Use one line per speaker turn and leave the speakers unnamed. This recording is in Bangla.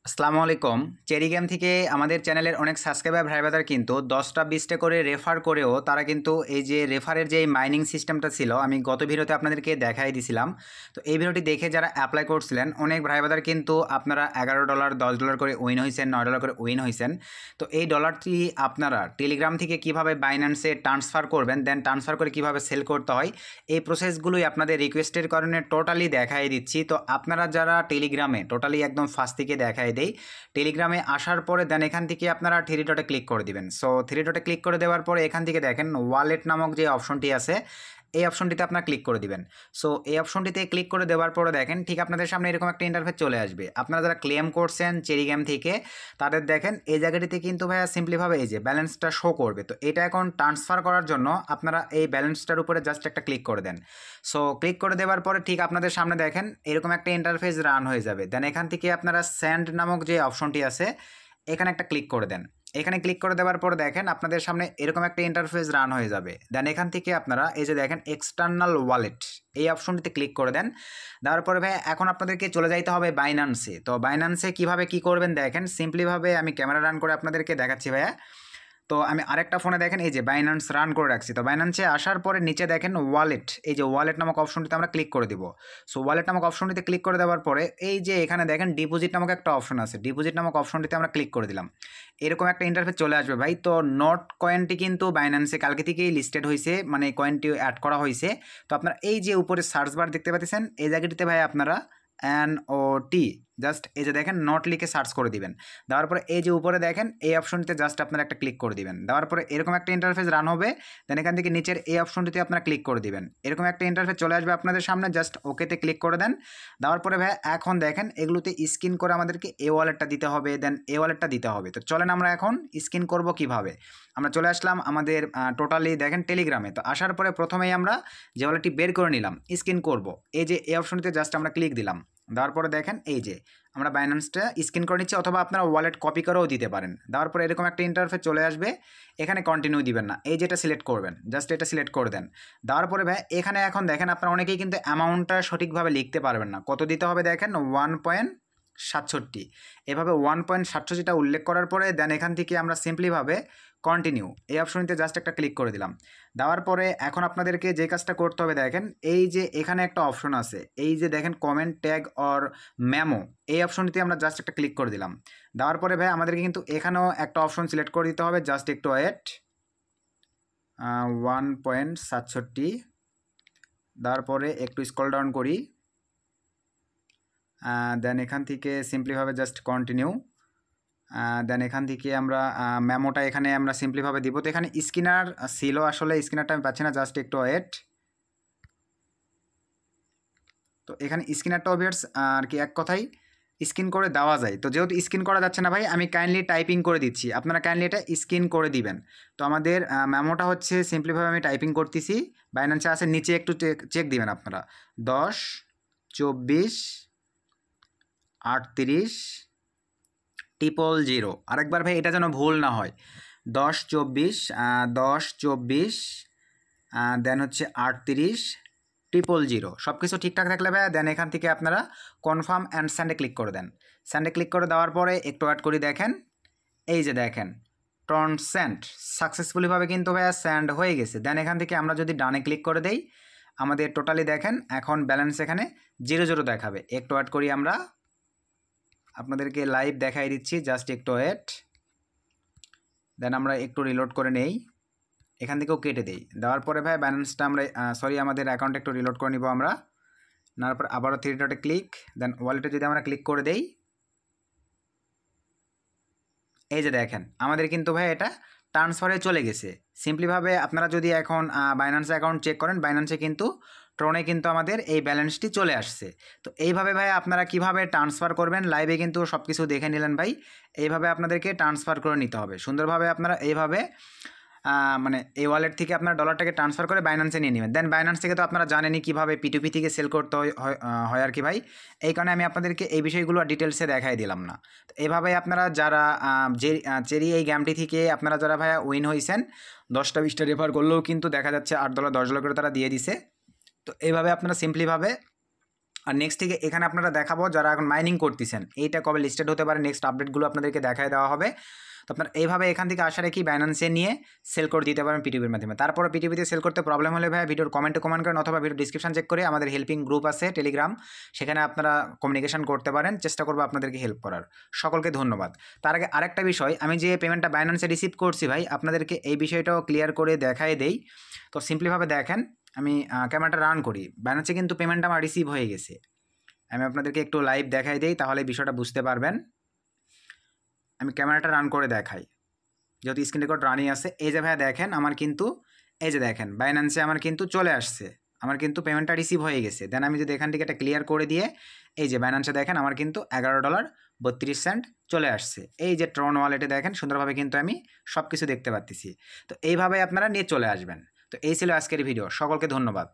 আসসালামু আলাইকুম। চেরি গেম থেকে আমাদের চ্যানেলের অনেক সাবস্ক্রাইবার ভাই ব্রাদার কিন্তু 10টা 20টা করে রেফার করেও তারা কিন্তু এই যে রেফারের যে মাইনিং সিস্টেমটা ছিল আমি গত ভিডিওতে আপনাদেরকে দেখাই দিছিলাম। তো এই ভিডিওটি দেখে যারা অ্যাপ্লাই করছিলেন অনেক ভাই ব্রাদার কিন্তু আপনারা $11 $10 করে উইন হয়েছেন, $9 করে উইন হয়েছেন। তো এই ডলারটি আপনারা টেলিগ্রাম থেকে কিভাবে বাইন্যান্সে ট্রান্সফার করবেন, দেন ট্রান্সফার করে কিভাবে সেল করতে হয়, এই প্রসেসগুলোই আপনাদের রিকোয়েস্টের কারণে টোটালি দেখাই দিচ্ছি। তো আপনারা যারা টেলিগ্রামে টোটালি একদম ফার্স্ট থেকে দেখাই দেই, টেলিগ্রামে আসার পরে দেন এখান থেকে আপনারা থ্রি ডটে ক্লিক করে দিবেন। সো থ্রি ডটে ক্লিক করে দেওয়ার পরে এখান থেকে দেখেন ওয়ালেট নামক যে অপশনটি আছে, এই অপশনটিতে আপনারা ক্লিক করে দিবেন। সো এই অপশনটিতে ক্লিক করে দেওয়ার পরে দেখেন ঠিক আপনাদের সামনে এরকম একটা ইন্টারফেস চলে আসবে। আপনারা যারা ক্লেম করছেন চেরি গেম থেকে তাদের দেখেন এই জায়গাটিতে কিন্তু ভাইয়া সিম্পলিভাবে এই যে ব্যালেন্সটা শো করবে। তো এটা এখন ট্রান্সফার করার জন্য আপনারা এই ব্যালেন্সটার উপরে জাস্ট একটা ক্লিক করে দেন। সো ক্লিক করে দেওয়ার পরে ঠিক আপনাদের সামনে দেখেন এরকম একটা ইন্টারফেস রান হয়ে যাবে। দেন এখান থেকে আপনারা সেন্ড নামক যে অপশনটি আছে এখানে একটা ক্লিক করে দেন। এখানে ক্লিক করে দেওয়ার পর দেখেন আপনাদের সামনে এরকম একটা ইন্টারফেস রান হয়ে যাবে। দেন এখান থেকে আপনারা এই যে দেখেন এক্সটার্নাল ওয়ালেট এই অপশনটিতে ক্লিক করে দেন। দেওয়ার পরে ভাই এখন আপনাদেরকে চলে যাইতে হবে বাইন্যান্সে। তো বাইন্যান্সে কিভাবে কি করবেন দেখেন সিম্পলিভাবে আমি ক্যামেরা রান করে আপনাদেরকে দেখাচ্ছি ভাইয়া। তো আমি আরেকটা ফোনে দেখেন এই যে বাইন্যান্স রান করে রাখছি। তো বাইন্যান্সে আসার পরে নিচে দেখেন ওয়ালেট, এই যে ওয়ালেট নামক অপশনটিতে আমরা ক্লিক করে দিব। সো ওয়ালেট নামক অপশনটিতে ক্লিক করে দেওয়ার পরে এই যে এখানে দেখেন ডিপোজিট নামক একটা অপশন আছে, ডিপোজিট নামক অপশনটিতে আমরা ক্লিক করে দিলাম। এরকম একটা ইন্টারফেস চলে আসবে ভাই। তো নট কয়েনটি কিন্তু বাইন্যান্সে কালকে থেকেই লিস্টেড হয়েছে, মানে কয়েনটি অ্যাড করা হয়েছে। তো আপনারা এই যে উপরে সার্চ বার দেখতে পাচ্ছেন এই জায়গাটিতে ভাই আপনারা NOT জাস্ট এই যে দেখেন নট লিখে সার্চ করে দিবেন। দেওয়ার পরে এই যে উপরে দেখেন এই অপশনটিতে জাস্ট আপনারা একটা ক্লিক করে দিবেন। দেওয়ার পরে এরকম একটা ইন্টারফেস রান হবে। দেন এখান থেকে নিচের এই অপশনটিতে আপনারা ক্লিক করে দিবেন। এরকম একটা ইন্টারফেস চলে আসবে আপনাদের সামনে, জাস্ট ওকেতে ক্লিক করে দেন। দেওয়ার পরে ভাই এখন দেখেন এগুলোতে স্ক্যান করে আমাদেরকে এই ওয়ালেটটা দিতে হবে, দেন এই ওয়ালেটটা দিতে হবে। তো চলেন আমরা এখন স্ক্যান করব কিভাবে। আমরা চলে আসলাম আমাদের টোটালি দেখেন টেলিগ্রামে। তো আসার পরে প্রথমেই আমরা যে ওয়ালেটটি বের করে নিলাম স্ক্যান করব, এই যে এই অপশনটিতে জাস্ট আমরা ক্লিক দিলাম। দেওয়ার পরে দেখেন এই যে আমরা বাইন্যান্সটা স্ক্যান করে নিচ্ছি, অথবা আপনারা ওয়ালেট কপি করেও দিতে পারেন। দেওয়ার পরে এরকম একটা ইন্টারফেস চলে আসবে। এখানে কন্টিনিউ দিবেন না, এই যেটা সিলেক্ট করবেন জাস্ট এটা সিলেক্ট করে দেন। দেওয়ার পরে ভাই এখানে এখন দেখেন আপনারা অনেকেই কিন্তু অ্যামাউন্টটা সঠিকভাবে লিখতে পারবেন না, কত দিতে হবে দেখেন 1.67। এভাবে 1.67টা উল্লেখ করার পরে দেন এখান থেকে আমরা সিম্পলিভাবে কন্টিনিউ এই অপশনটিতে জাস্ট একটা ক্লিক করে দিলাম। দেওয়ার পরে এখন আপনাদেরকে যে কাজটা করতে হবে দেখেন এই যে এখানে একটা অপশন আছে, এই যে দেখেন কমেন্ট ট্যাগ অর মেমো, এই অপশনটিতে আমরা জাস্ট একটা ক্লিক করে দিলাম। দেওয়ার পরে ভাই আমাদেরকে কিন্তু এখানেও একটা অপশন সিলেক্ট করে দিতে হবে, জাস্ট একটু ওয়েট। 1.67 দেওয়ার পরে একটু স্ক্রল ডাউন করি। দেন এখান থেকে সিম্পলিভাবে জাস্ট কন্টিনিউ। দেন এখান থেকে আমরা মেমোটা এখানে আমরা সিম্পলিভাবে দিব। তো এখানে স্ক্যানার ছিল, আসলে স্ক্যানারটা আমি পাচ্ছি না, জাস্ট একটু ওয়েট। তো এখানে স্ক্যানারটা অবভিয়াস আর কি এক কথাই স্ক্যান করে দেওয়া যায়। তো যেহেতু স্ক্যান করা যাচ্ছে না ভাই আমি কাইন্ডলি টাইপিং করে দিচ্ছি, আপনারা কাইন্ডলি এটা স্ক্যান করে দিবেন। তো আমাদের মেমোটা হচ্ছে সিম্পলিভাবে আমি টাইপিং করতেছি। বাইন্যান্সে আছে নিচে একটু চেক দিবেন আপনারা 10 24 38 000। আরেকবার ভাই এটা যেন ভুল না হয়, 10 24 দেন হচ্ছে 38 000। সব কিছু ঠিকঠাক থাকলে ভাই দেন এখান থেকে আপনারা কনফার্ম অ্যান্ড স্যান্ডে ক্লিক করে দেন। স্যান্ডে ক্লিক করে দেওয়ার পরে একটু ওয়েট করে দেখেন এই যে দেখেন ট্রান্সেন্ড সাকসেসফুলিভাবে কিন্তু ভাইয়া স্যান্ড হয়ে গেছে। দেন এখান থেকে আমরা যদি ডানে ক্লিক করে দেই আমাদের টোটালি দেখেন এখন ব্যালেন্স এখানে 0 দেখাবে। একটু ওয়েট করি, আমরা আপনাদেরকে লাইভ দেখাই দিচ্ছি, জাস্ট একটু ওয়েট। দেন আমরা একটু রিলোড করে নেই, এখান থেকেও কেটে দেই। দেওয়ার পরে ভাই ব্যালেন্সটা আমরা আমাদের অ্যাকাউন্টে একটু রিলোড করে নিব আমরা। নেওয়ার পর আবারও থ্রি ডটে ক্লিক, দেন ওয়ালেটে যদি আমরা ক্লিক করে দেই এই যে দেখেন আমাদের কিন্তু ভাই এটা ট্রান্সফারে চলে গেছে। সিম্পলিভাবে আপনারা যদি এখন বাইন্যান্স অ্যাকাউন্ট চেক করেন বাইন্যান্সে কিন্তু ট্রনে কিন্তু আমাদের এই ব্যালেন্সটি চলে আসছে। তো এইভাবে ভাই আপনারা কিভাবে ট্রান্সফার করবেন লাইভে কিন্তু সব কিছু দেখে নিলেন ভাই। এইভাবে আপনাদেরকে ট্রান্সফার করে নিতে হবে সুন্দরভাবে। আপনারা এইভাবে মানে এই ওয়ালেট থেকে আপনার ডলারটাকে ট্রান্সফার করে বাইন্যান্সে নিয়ে নেবেন। দেন বাইন্যান্স থেকে তো আপনারা জানেনই কীভাবে P2P থেকে সেল করতে হয় আর কি ভাই। এই কারণে আমি আপনাদেরকে এই বিষয়গুলো ডিটেলসে দেখাই দিলাম না। তো এইভাবে আপনারা যারা চেরি এই গেমটি থেকে আপনারা যারা ভাইয়া উইন হয়েছেন 10টা 20টা রেফার করলেও কিন্তু দেখা যাচ্ছে $8 $10 করে তারা দিয়ে দিছে। তো এইভাবে আপনারা সিম্পলিভাবে আর নেক্সট থেকে এখানে আপনারা দেখাবো যারা এখন মাইনিং করতেছেন এইটা কবে লিস্টেড হতে পারে, নেক্সট আপডেটগুলো আপনাদেরকে দেখায় দেওয়া হবে। তো আপনার এইভাবে এখান থেকে আশা রাখি বাইন্যান্সে নিয়ে সেল করে দিতে পারেন পিটিপির মাধ্যমে। তারপরে পিটিপিতে সেল করতে প্রবলেম হলে ভাই ভিডিওর কমেন্টে কমেন্ট করেন, অথবা ভিডিও ডিসক্রিপশন চেক করে আমাদের হেল্পিং গ্রুপ আছে টেলিগ্রাম, সেখানে আপনারা কমিউনিকেশন করতে পারেন, চেষ্টা করবো আপনাদেরকে হেল্প করার। সকলকে ধন্যবাদ। তার আগে আরেকটা বিষয়, আমি যে পেমেন্টটা বাইন্যান্সে রিসিভ করছি ভাই আপনাদেরকে এই বিষয়টাও ক্লিয়ার করে দেখাই দেই। তো সিম্পলিভাবে দেখেন, আমি ক্যামেরাটা রান করি, বাইন্যান্সে কিন্তু পেমেন্টটা আমার রিসিভ হয়ে গেছে। আমি আপনাদেরকে একটু লাইভ দেখাই দিই, তাহলে বিষয়টা বুঝতে পারবেন। আমি ক্যামেরাটা রান করে দেখাই, যেহেতু স্ক্রিন রেকর্ড রানিং আছে। এই যে ভাইয়া দেখেন আমার কিন্তু, এই যে দেখেন বাইন্যান্সে আমার কিন্তু চলে আসছে, আমার কিন্তু পেমেন্টটা রিসিভ হয়ে গেছে। দেন আমি যদি এখান থেকে এটা ক্লিয়ার করে দিয়ে এই যে বাইন্যান্সে দেখেন আমার কিন্তু $11.32 চলে আসছে। এই যে ট্রন ওয়ালেটে দেখেন সুন্দরভাবে কিন্তু আমি সব কিছু দেখতে পাচ্ছি। তো এইভাবে আপনারা নিয়ে চলে আসবেন। তো এই ছিল আজকের ভিডিও, সকলকে ধন্যবাদ।